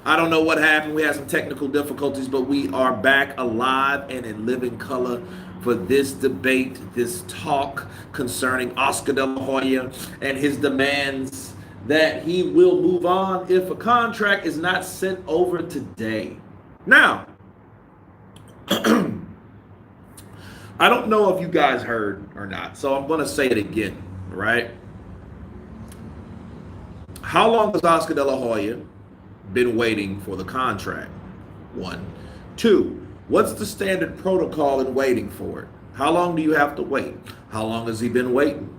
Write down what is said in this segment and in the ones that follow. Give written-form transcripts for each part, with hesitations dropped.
I don't know what happened. We had some technical difficulties, but we are back alive and in living color for this debate, this talk concerning Oscar De La Hoya and his demands that he will move on if a contract is not sent over today. Now, I don't know if you guys heard or not, so I'm going to say it again, right? How long has Oscar De La Hoya been waiting for the contract? One. Two, what's the standard protocol in waiting for it? How long do you have to wait? How long has he been waiting?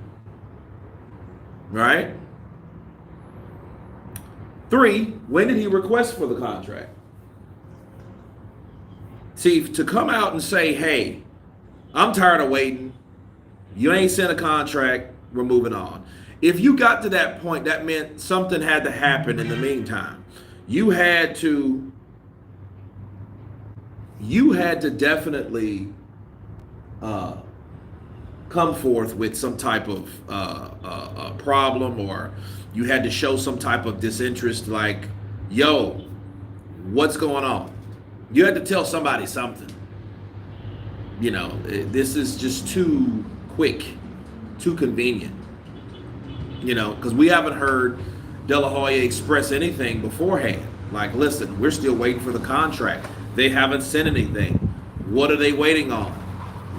Right? Three, when did he request for the contract? See, to come out and say, hey, I'm tired of waiting. You ain't sent a contract. We're moving on. If you got to that point, that meant something had to happen in the meantime. You had to definitely come forth with some type of problem, or you had to show some type of disinterest, like, yo, what's going on? You had to tell somebody something. You know, this is just too quick, too convenient. You know, because we haven't heard De La Hoya express anything beforehand. Like, listen, we're still waiting for the contract. They haven't sent anything. What are they waiting on?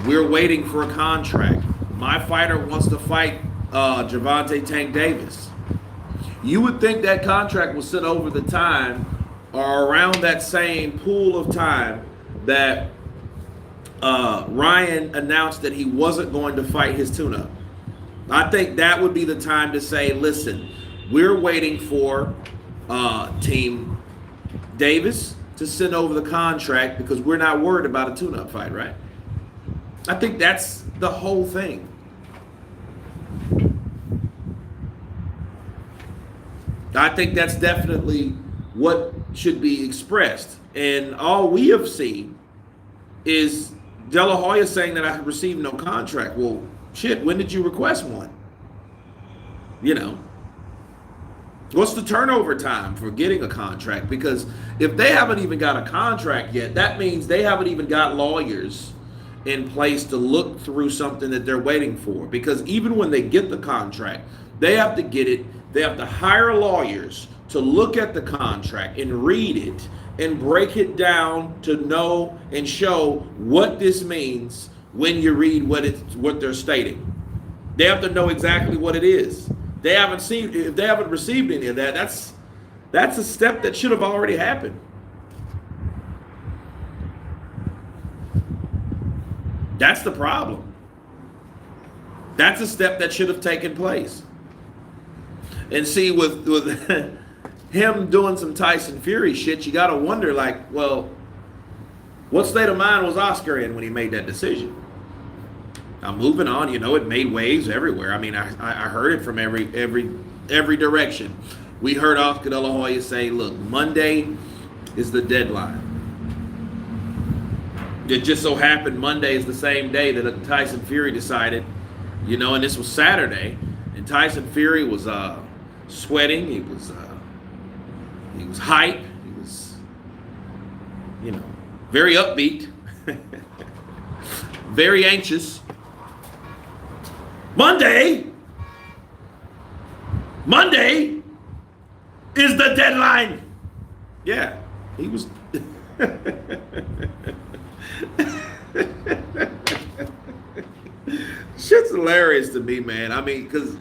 We're waiting for a contract. My fighter wants to fight Gervonta Tank Davis. You would think that contract was sent over the time or around that same pool of time that Ryan announced that he wasn't going to fight his tune-up. I think that would be the time to say, listen, we're waiting for Team Davis to send over the contract because we're not worried about a tune-up fight, right? I think that's the whole thing. I think that's definitely what should be expressed. And all we have seen is De La Hoya saying that I have received no contract. Well, shit, when did you request one? You know, what's the turnover time for getting a contract? Because if they haven't even got a contract yet, that means they haven't even got lawyers in place to look through something that they're waiting for. Because even when they get the contract, they have to get it. They have to hire lawyers to look at the contract and read it and break it down to know and show what this means when you read what they're stating. They have to know exactly what it is. If they haven't received any of that, that's a step that should have already happened. That's the problem. That's a step that should have taken place. And see, with him doing some Tyson Fury shit, you got to wonder, like, well, what state of mind was Oscar in when he made that decision? Now, moving on, you know, it made waves everywhere. I mean, I heard it from every direction. We heard Oscar De La Hoya say, look, Monday is the deadline. It just so happened Monday is the same day that Tyson Fury decided, you know, and this was Saturday, and Tyson Fury was sweating. He was hype. He was, you know, very upbeat, very anxious. Monday is the deadline. Yeah, he was. Shit's hilarious to me, man. I mean, because,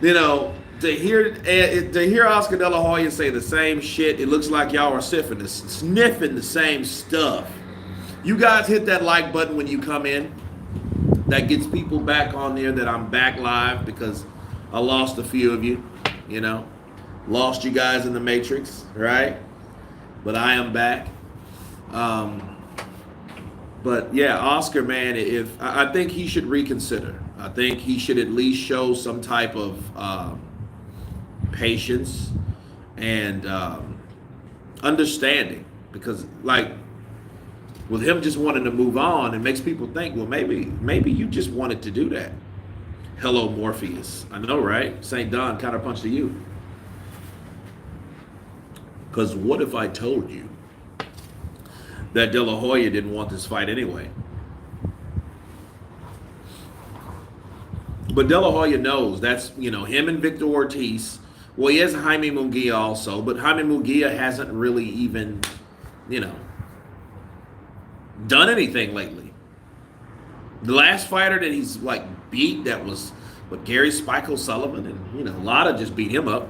you know, to hear Oscar De La Hoya say the same shit, it looks like y'all are sniffing the same stuff. You guys hit that like button when you come in. That gets people back on there that I'm back live, because I lost a few of you, you know. Lost you guys in the Matrix, right? But I am back. But yeah, Oscar, man, I think he should reconsider. I think he should at least show some type of patience and understanding, because, like, with him just wanting to move on, it makes people think, well, maybe you just wanted to do that. Hello, Morpheus. I know, right? St. Don counterpunch to you. Because what if I told you that De La Hoya didn't want this fight anyway? But De La Hoya knows that's, him and Victor Ortiz. Well, he has Jaime Munguia also, but Jaime Munguia hasn't really even, done anything lately. The last fighter that he's beat, that was Gary Spike O'Sullivan, and Lada just beat him up.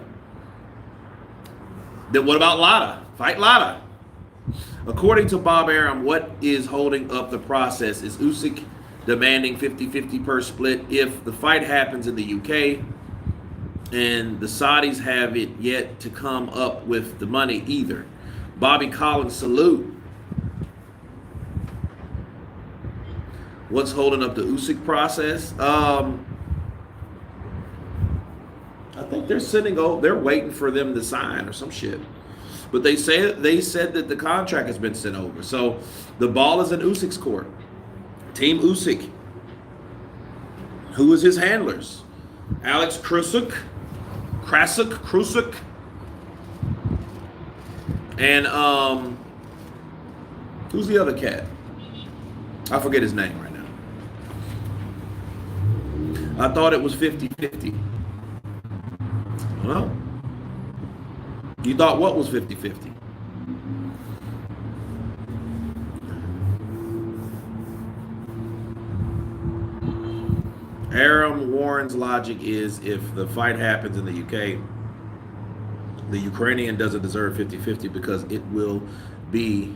Then what about Lada? Fight Lada. According to Bob Arum, what is holding up the process is Usyk demanding 50-50 per split if the fight happens in the UK, and the Saudis have it yet to come up with the money either. Bobby Collins, salute. What's holding up the Usyk process? I think they're waiting for them to sign or some shit. But they said that the contract has been sent over. So the ball is in Usyk's court. Team Usyk. Who is his handlers? Alex Krusuk. And who's the other cat? I forget his name right now. I thought it was 50-50. Well, you thought what was 50-50? Aram Warren's logic is if the fight happens in the UK, the Ukrainian doesn't deserve 50-50 because it will be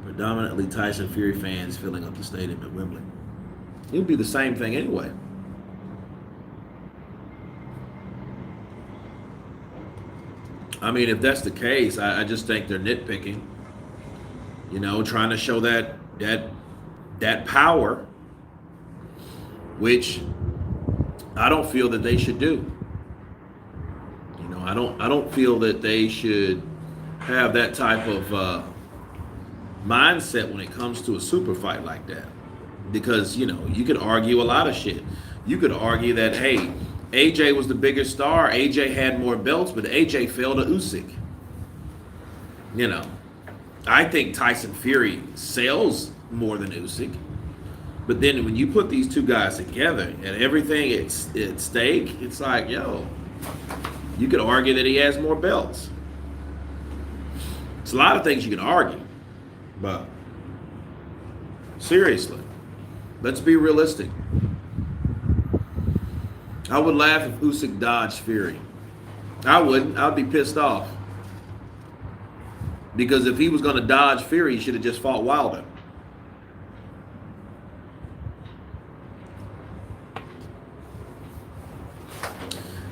predominantly Tyson Fury fans filling up the stadium at Wembley. It would be the same thing anyway. I mean, if that's the case, I just think they're nitpicking. Trying to show that power, which I don't feel that they should do. I don't feel that they should have that type of mindset when it comes to a super fight like that. Because, you could argue a lot of shit. You could argue that, hey, AJ was the bigger star. AJ had more belts, but AJ fell to Usyk. I think Tyson Fury sells more than Usyk. But then when you put these two guys together and everything it's at stake, it's like, yo, you could argue that he has more belts. It's a lot of things you can argue. But seriously, let's be realistic. I would laugh if Usyk dodged Fury. I wouldn't. I'd be pissed off. Because if he was going to dodge Fury, he should have just fought Wilder.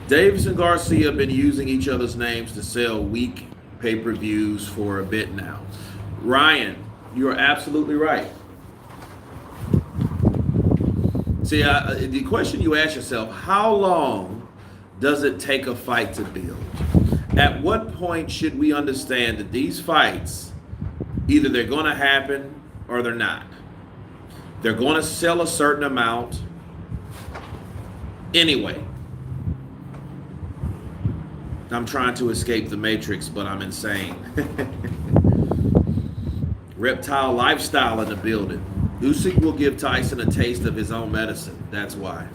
Davis and Garcia have been using each other's names to sell weak pay-per-views for a bit now. Ryan, you are absolutely right. See, the question you ask yourself, how long does it take a fight to build? At what point should we understand that these fights, either they're going to happen or they're not? They're going to sell a certain amount anyway. I'm trying to escape the Matrix, but I'm insane. Reptile lifestyle in the building. Usyk will give Tyson a taste of his own medicine. That's why.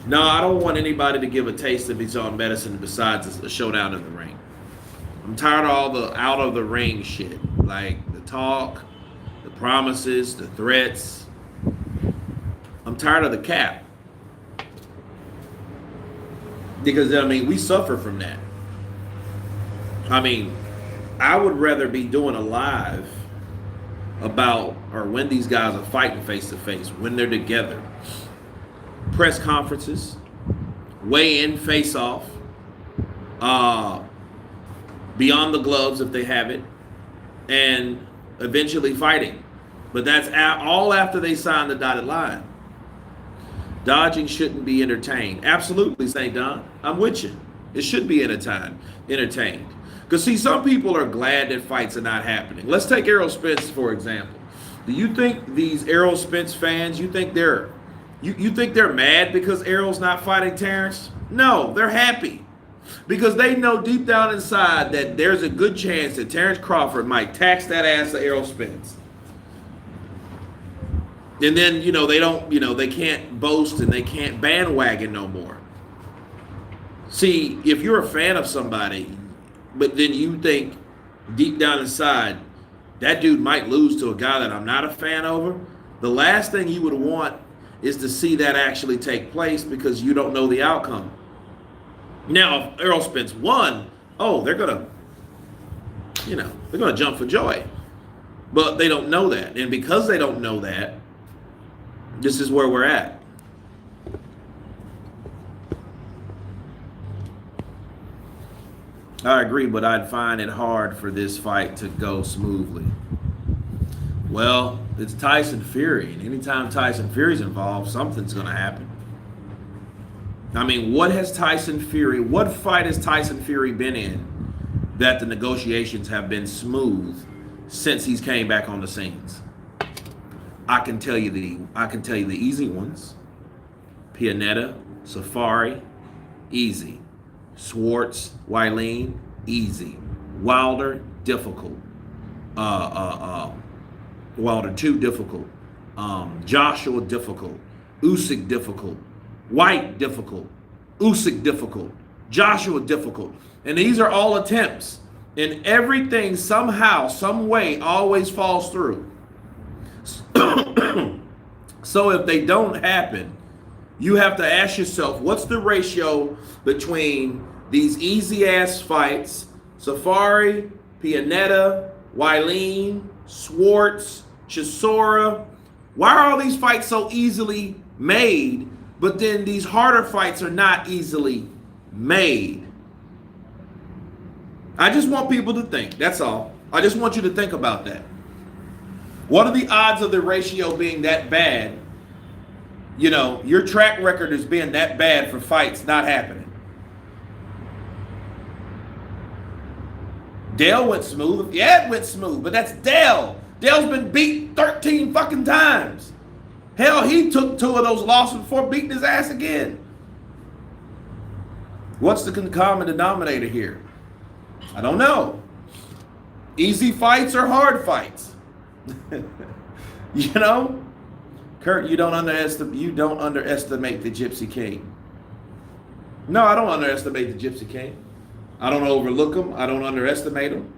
No, I don't want anybody to give a taste of his own medicine besides a showdown in the ring. I'm tired of all the out of the ring shit. Like the talk, the promises, the threats. I'm tired of the cap. Because, we suffer from that. I would rather be doing a live about or when these guys are fighting face to face, when they're together. Press conferences, weigh in, face off, beyond the gloves if they have it, and eventually fighting. But that's all after they sign the dotted line. Dodging shouldn't be entertained. Absolutely, St. Don. I'm with you. It should be entertained. Because, see, some people are glad that fights are not happening. Let's take Errol Spence, for example. Do you think these Errol Spence fans, you think they're mad because Errol's not fighting Terrence? No, they're happy. Because they know deep down inside that there's a good chance that Terrence Crawford might tax that ass to Errol Spence. And then, they don't, they can't boast and they can't bandwagon no more. See, if you're a fan of somebody, but then you think deep down inside, that dude might lose to a guy that I'm not a fan over, the last thing you would want is to see that actually take place because you don't know the outcome. Now, if Errol Spence won, they're gonna jump for joy. But they don't know that. And because they don't know that, this is where we're at. I agree, but I'd find it hard for this fight to go smoothly. Well, it's Tyson Fury, and anytime Tyson Fury's involved, something's going to happen. I mean, what fight has Tyson Fury been in that the negotiations have been smooth since he's came back on the scenes? I can tell you the easy ones. Pianetta, Safari, easy. Schwartz, Weilin, easy. Wilder, difficult. Wilder 2, difficult. Joshua, difficult. Usyk, difficult. White, difficult. Usyk, difficult. Joshua, difficult. And these are all attempts. And everything somehow, some way, always falls through. So if they don't happen, you have to ask yourself, what's the ratio between these easy-ass fights, Safari, Pianetta, Weilin, Schwartz, Chisora? Why are all these fights so easily made, but then these harder fights are not easily made? I just want people to think, that's all. I just want you to think about that. What are the odds of the ratio being that bad? Your track record is being that bad for fights not happening. Dale went smooth. Yeah, it went smooth, but that's Dale. Dale's been beat 13 fucking times. Hell, he took 2 of those losses before beating his ass again. What's the common denominator here? I don't know. Easy fights or hard fights? Kurt, you don't underestimate the Gypsy King. No, I don't underestimate the Gypsy King. I don't overlook him. I don't underestimate him.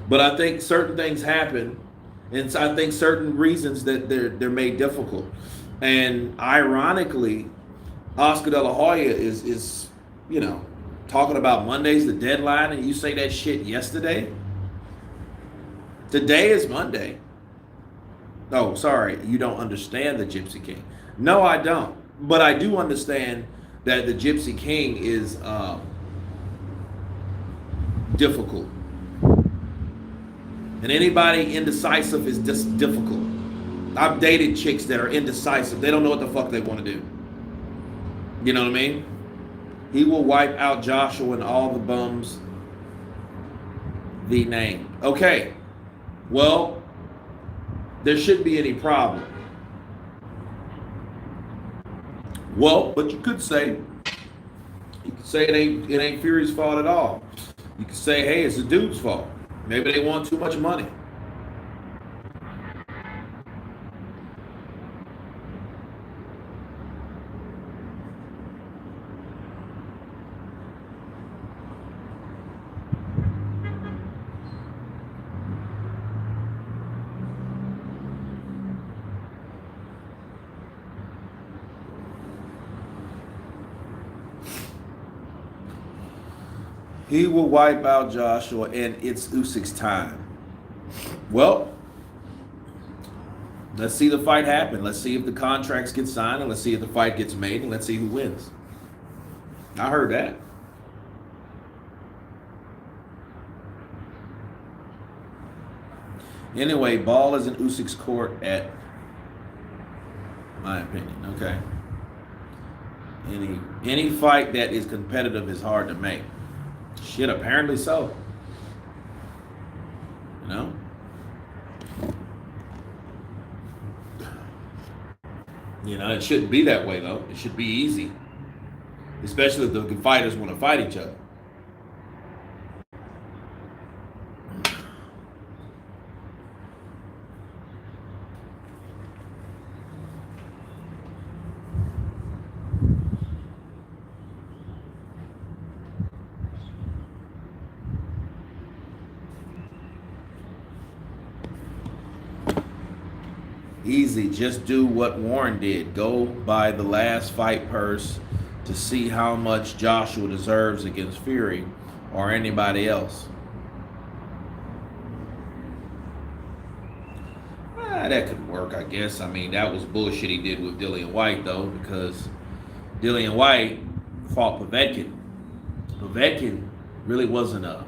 But I think certain things happen, and I think certain reasons that they're made difficult. And ironically, Oscar De La Hoya is talking about Monday's the deadline, and you say that shit yesterday. Today is Monday. Oh, sorry, you don't understand the Gypsy King. No, I don't. But I do understand that the Gypsy King is difficult. And anybody indecisive is just difficult. I've dated chicks that are indecisive. They don't know what the fuck they want to do. You know what I mean? He will wipe out Joshua and all the bums the name. Okay. Well, there shouldn't be any problem. Well, but you could say it ain't Fury's fault at all. You could say, hey, it's the dude's fault. Maybe they want too much money. He will wipe out Joshua, and it's Usyk's time. Well, let's see the fight happen. Let's see if the contracts get signed, and let's see if the fight gets made, and let's see who wins. I heard that. Anyway, ball is in Usyk's court at my opinion. Okay. Any fight that is competitive is hard to make. Shit, apparently so. You know? You know, it shouldn't be that way though. It should be easy, especially if the fighters want to fight each other. Easy. Just do what Warren did. Go by the last fight purse to see how much Joshua deserves against Fury or anybody else. That could work, I guess. I mean, that was bullshit he did with Dillian White, though, because Dillian White fought Povetkin. Povetkin really wasn't a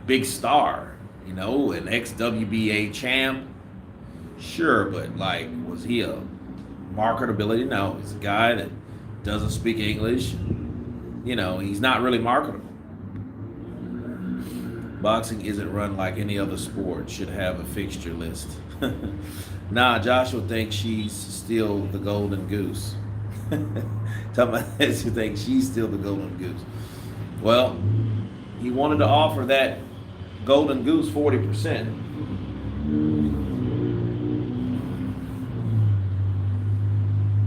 big star, you know, an ex-WBA champ. Sure, but like, was he a marketability? No, he's a guy that doesn't speak English. You know, he's not really marketable. Boxing isn't run like any other sport. Should have a fixture list. Nah, Joshua thinks she's still the golden goose. Talking about this, who thinks she's still the golden goose. Well, he wanted to offer that golden goose 40%.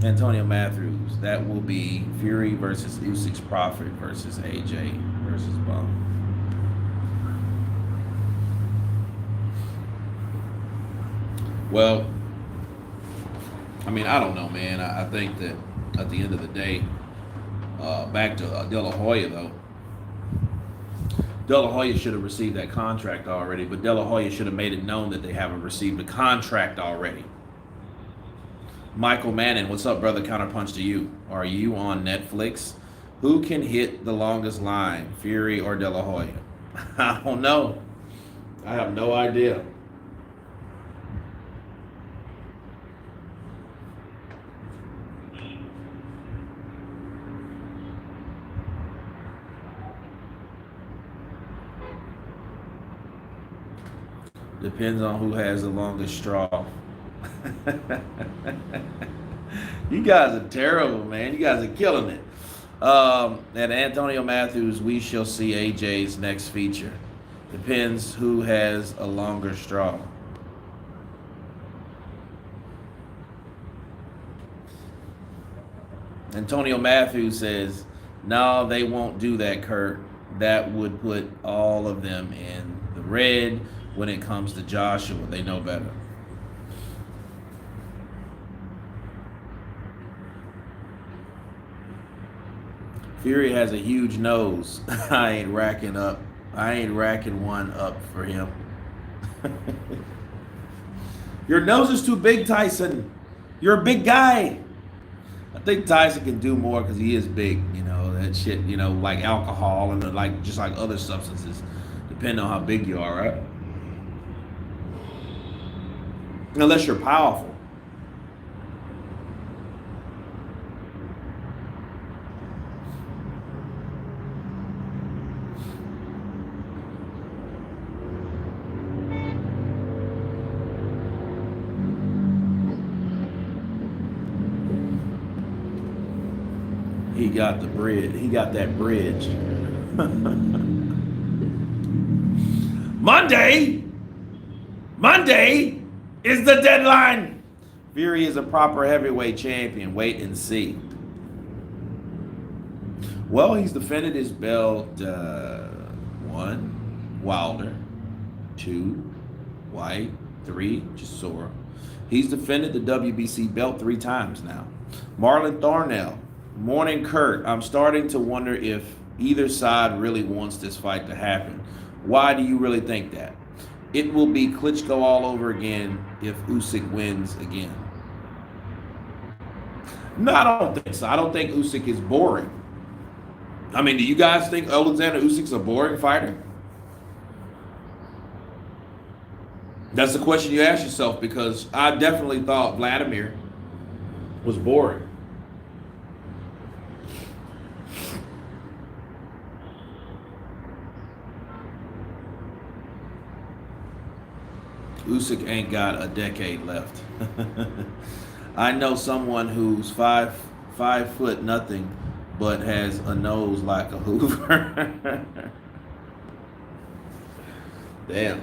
Antonio Matthews, that will be Fury versus Usyk's profit versus AJ versus Bum. Well, I mean, I don't know, man. I think that at the end of the day, back to De La Hoya, though. De La Hoya should have received that contract already, but De La Hoya should have made it known that they haven't received a contract already. Michael Manning, what's up, brother? Counterpunch to you. Are you on Netflix? Who can hit the longest line, Fury or De La Hoya? I don't know. I have no idea. Depends on who has the longest straw. You guys are terrible, man. You guys are killing it. And Antonio Matthews, we shall see AJ's next feature. Depends who has a longer straw. Antonio Matthews says, no, they won't do that, Kurt. That would put all of them in the red when it comes to Joshua. They know better. Fury has a huge nose. I ain't racking one up for him. Your nose is too big, Tyson. You're a big guy. I think Tyson can do more because he is big. You know, that shit, you know, like alcohol and like just like other substances, depending on how big you are, right? Unless you're powerful. He got the bridge. He got that bridge. Monday is the deadline. Fury is a proper heavyweight champion. Wait and see. Well, he's defended his belt 1, Wilder, 2, White, 3, Chisora. He's defended the WBC belt 3 times now. Marlon Thornell. Morning, Kurt. I'm starting to wonder if either side really wants this fight to happen. Why do you really think that? It will be Klitschko all over again if Usyk wins again. No, I don't think so. I don't think Usyk is boring. I mean, do you guys think Alexander Usyk's a boring fighter? That's the question you ask yourself, because I definitely thought Vladimir was boring. Usyk ain't got a decade left. I know someone who's five foot nothing, but has a nose like a Hoover. Damn.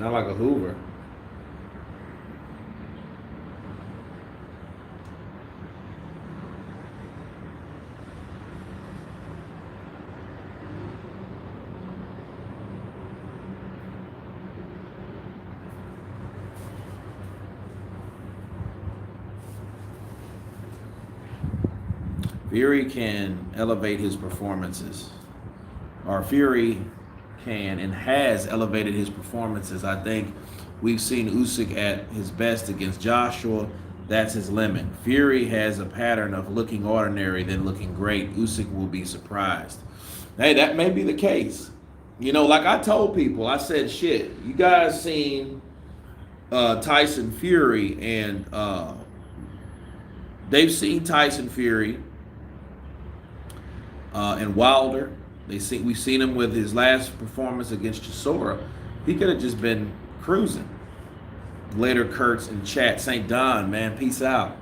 Not like a Hoover. Fury can elevate his performances, or Fury can and has elevated his performances. I think we've seen Usyk at his best against Joshua. That's his limit. Fury has a pattern of looking ordinary, then looking great. Usyk will be surprised. Hey, that may be the case. You know, like I told people, I said, shit, you guys seen Tyson Fury, and they've seen Tyson Fury and Wilder. We've seen him with his last performance against Chisora. He could have just been cruising. Later, Kurtz in chat. St. Don, man, peace out.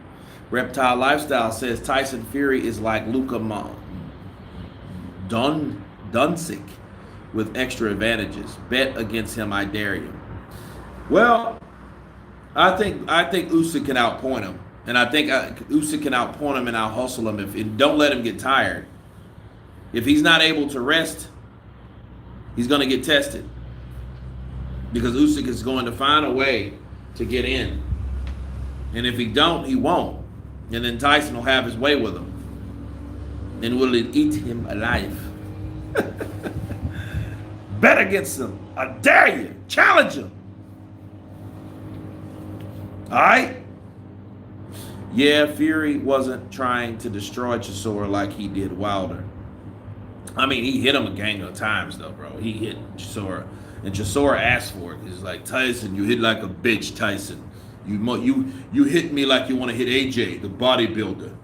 Reptile Lifestyle says Tyson Fury is like Luka Doncic with extra advantages. Bet against him, I dare you. Well, I think Usyk can outpoint him, and I think Usyk can outpoint him and out hustle him. If don't let him get tired. If he's not able to rest, he's going to get tested, because Usyk is going to find a way to get in, and if he don't, he won't, and then Tyson will have his way with him, and will eat him alive. Bet against him. I dare you. Challenge him. All right? Yeah, Fury wasn't trying to destroy Chisora like he did Wilder. I mean, he hit him a gang of times, though, bro. He hit Chisora, and Chisora asked for it. He's like, Tyson, you hit like a bitch, Tyson. You hit me like you want to hit AJ, the bodybuilder.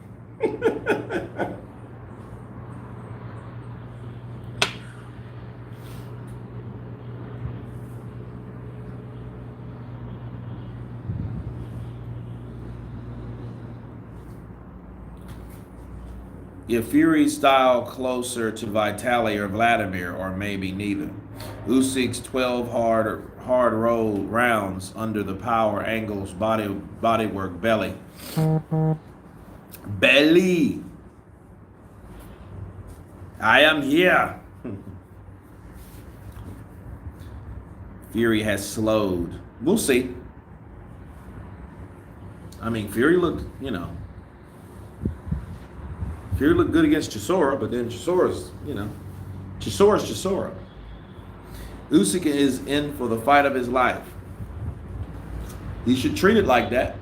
If Fury's style closer to Vitaly or Vladimir, or maybe neither. Usyk's 12 hard roll rounds under the power angles, bodywork, belly. Belly. I am here. Fury has slowed. We'll see. I mean, Fury looked, Fury looked good against Chisora, but then Chisora's Chisora. Usyk is in for the fight of his life. He should treat it like that,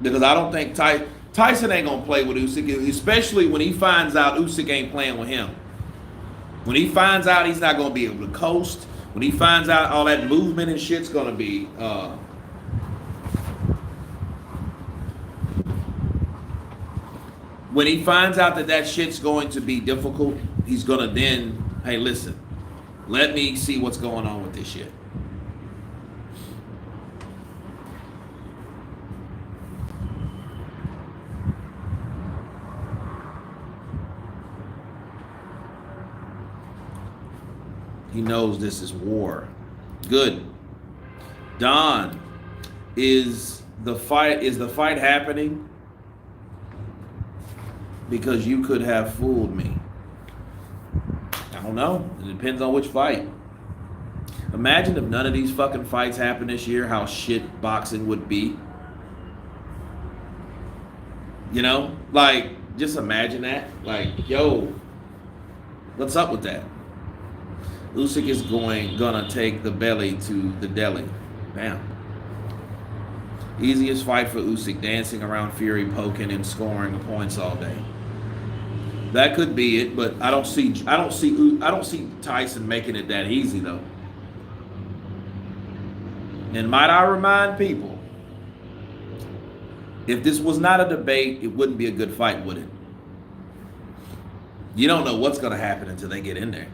because I don't think Tyson ain't gonna play with Usyk, especially when he finds out Usyk ain't playing with him. When he finds out he's not gonna be able to coast, when he finds out all that movement and shit's gonna be when he finds out that shit's going to be difficult, he's gonna then, hey, listen, let me see what's going on with this shit. He knows this is war. Good. Don, is the fight happening? Because you could have fooled me. I don't know. It depends on which fight. Imagine if none of these fucking fights happen this year, how shit boxing would be. Like, just imagine that. Like, yo, what's up with that? Usyk is gonna take the belly to the deli. Bam. Easiest fight for Usyk, dancing around Fury, poking and scoring points all day. That could be it, but I don't see Tyson making it that easy, though. And might I remind people, if this was not a debate, it wouldn't be a good fight, would it? You don't know what's going to happen until they get in there.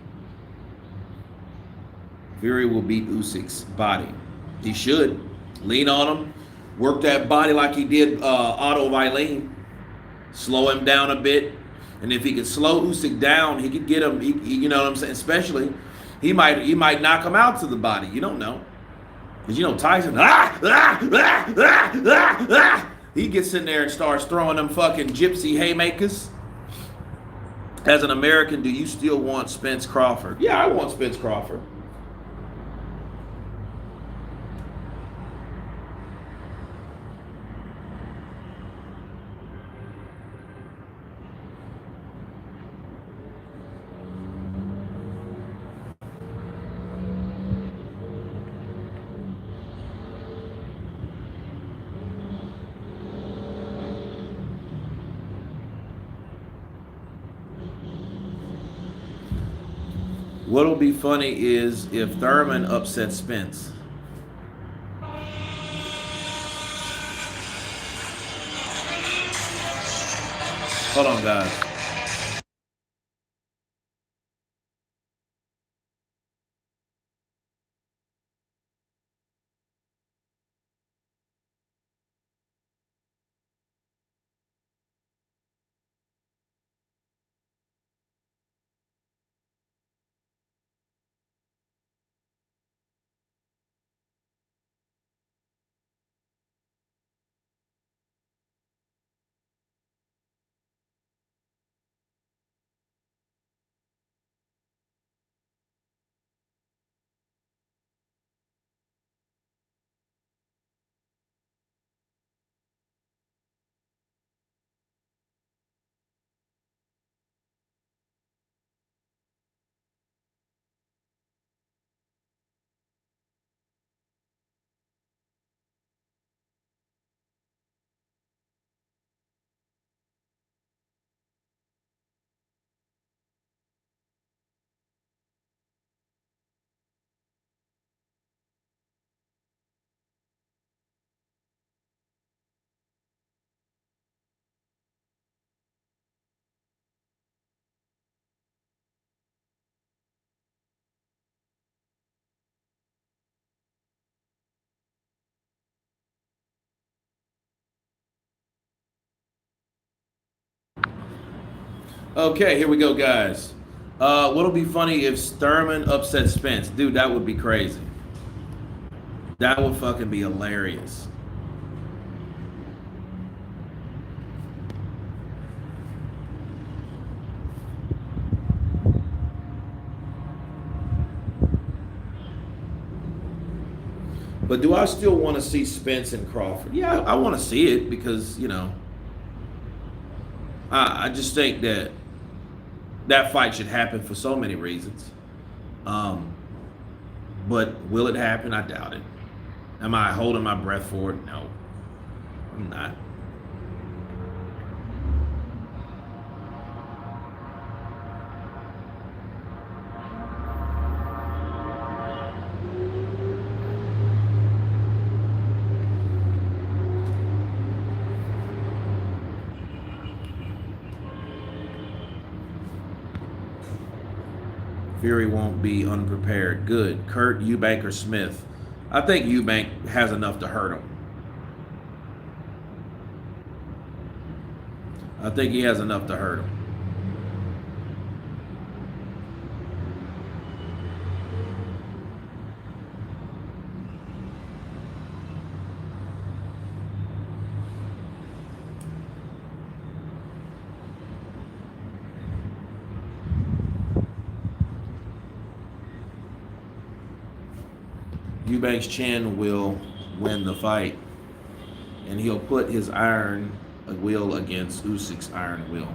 Fury will beat Usyk's body. He should. Lean on him. Work that body like he did Otto Vilene. Slow him down a bit. And if he could slow Usyk down, he could get him. You know what I'm saying? Especially, he might knock him out to the body. You don't know. Because you know Tyson, he gets in there and starts throwing them fucking gypsy haymakers. As an American, do you still want Spence Crawford? Yeah, I want Spence Crawford. What'll be funny is if Thurman upsets Spence. Hold on, guys. Okay, here we go, guys. What'll be funny if Thurman upsets Spence? Dude, that would be crazy. That would fucking be hilarious. But do I still want to see Spence and Crawford? Yeah, I want to see it because, I just think that that fight should happen for so many reasons. Um, but will it happen? I doubt it. Am I holding my breath for it? No, I'm not. Fury won't be unprepared. Good. Kurt, Eubank, or Smith? I think Eubank has enough to hurt him. I think he has enough to hurt him. Eubank's chin will win the fight, and he'll put his iron will against Usyk's iron will.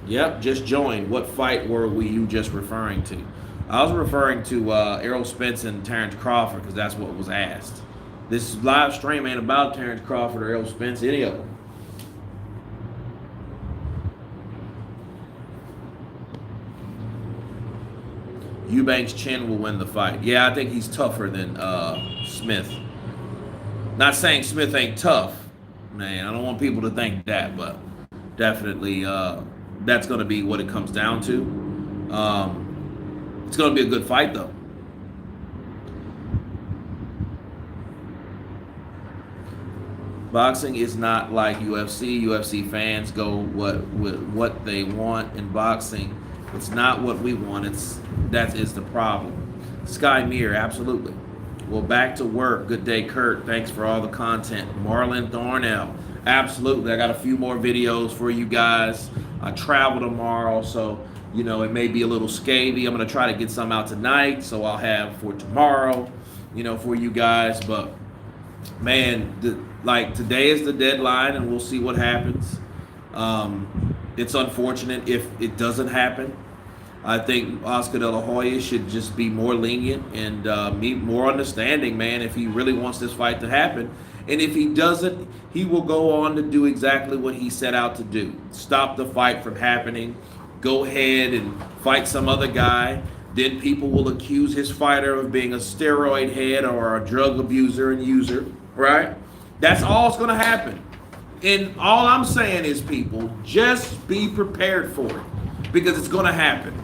Yep, just joined. What fight were you just referring to? I was referring to Errol Spence and Terrence Crawford because that's what was asked. This live stream ain't about Terrence Crawford or Errol Spence, any of them. Eubank's chin will win the fight. Yeah, I think he's tougher than Smith. Not saying Smith ain't tough, man. I don't want people to think that, but definitely That's going to be what it comes down to. It's going to be a good fight, though. Boxing is not like UFC. UFC fans go what they want in boxing. It's not what we want. That is the problem. Sky Mir, absolutely. Well, back to work. Good day, Kurt. Thanks for all the content. Marlon Thornell, absolutely. I got a few more videos for you guys. I travel tomorrow, so it may be a little scabby. I'm gonna try to get some out tonight, so I'll have for tomorrow, for you guys. But man, today is the deadline, and we'll see what happens. It's unfortunate if it doesn't happen. I think Oscar De La Hoya should just be more lenient and be more understanding, man, if he really wants this fight to happen. And if he doesn't, he will go on to do exactly what he set out to do. Stop the fight from happening. Go ahead and fight some other guy. Then people will accuse his fighter of being a steroid head or a drug abuser and user, right? That's all that's going to happen. And all I'm saying is, people, just be prepared for it, because it's going to happen.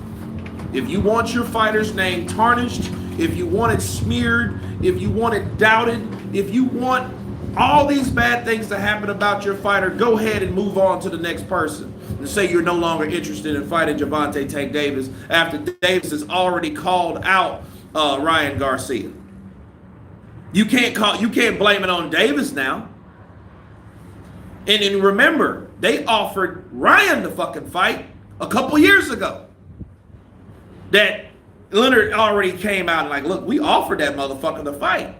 If you want your fighter's name tarnished, if you want it smeared, if you want it doubted, if you want all these bad things to happen about your fighter, go ahead and move on to the next person and say you're no longer interested in fighting Gervonta Tank Davis after Davis has already called out Ryan Garcia. You can't blame it on Davis now. And remember, they offered Ryan the fucking fight a couple years ago. That Leonard already came out and like, look, we offered that motherfucker the fight.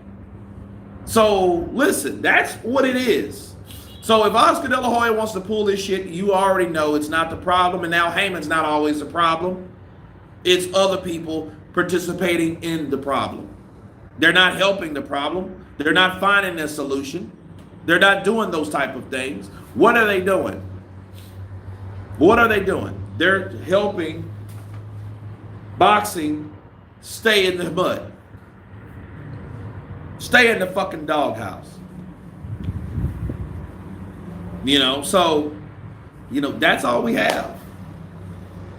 So listen, that's what it is. So if Oscar De La Hoya wants to pull this shit, you already know it's not the problem. And now Heyman's not always the problem. It's other people participating in the problem. They're not helping the problem. They're not finding a solution. They're not doing those type of things. What are they doing? What are they doing? They're helping boxing stay in the mud. Stay in the fucking doghouse. So, that's all we have.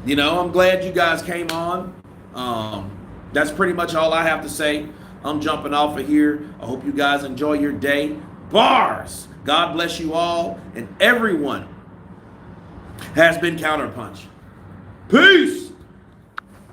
I'm glad you guys came on. That's pretty much all I have to say. I'm jumping off of here. I hope you guys enjoy your day. Bars. God bless you all. And everyone has been Counterpunch. Peace.